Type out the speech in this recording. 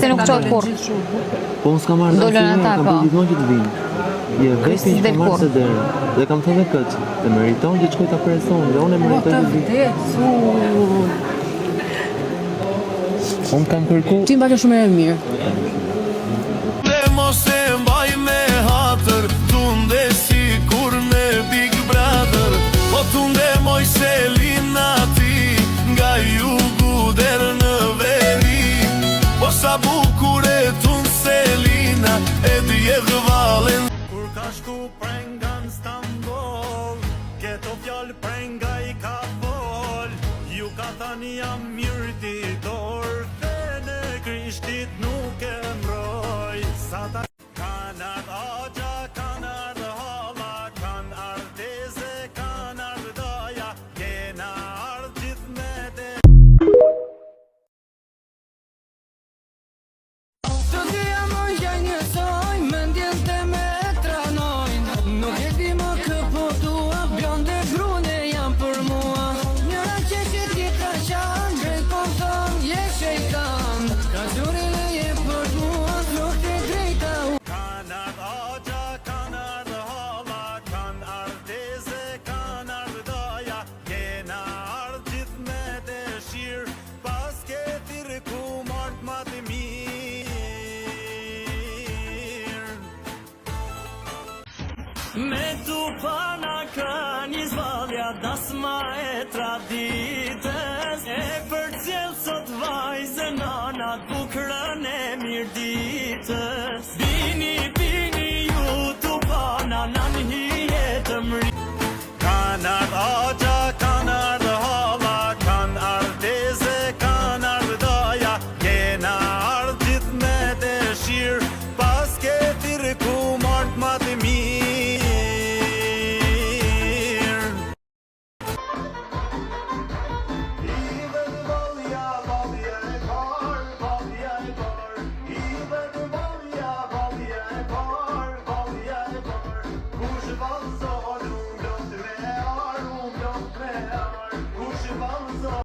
se nuk qohet kur. Po unë s'kam marrë Dolën ata, kam po. bërë gjithmonë që të vinë. Je vetëm që kam marrë së derë. Dhe kam thënë dhe këtë, e meriton që të shkoj ta preson, dhe unë e meritoj të vi. Unë kam kërku. Ti mbaqe shumë e mirë. Dhe mos e mbaj me hatër, tunde si kur në Big Brother. Po tunde moj Selina ti, nga jugu der në veri. Po sa bukure tun Selina, e dje gëvalen. Kur ka shku prenga në Stambol, keto fjall prenga i ka fol. Ju ka thani jam mirë ditor, në krishtit nuk e mbroj. Sa ta kan ardh agja, kan ardh hala, kan ardh teze, kan ardh doja, kena ardh gjithë me te. Të dhja më gjaj njësoj, më ndjen të me tranojnë. Nuk e di më këpo tua, bjonde grune jam për mua. Njëra që tjetra qanë, drejt po thonë, je shejtan. Ka zurën e je për mua, nuk të drejta u. Kan ardh agja, kan ardh hala, kan ardh teze, kan ardh doja, kena ardh gjithë me dëshirë, pas ke thirrku mart ma të mirë. Me tu pana ka një zvalja, dasma e tradit.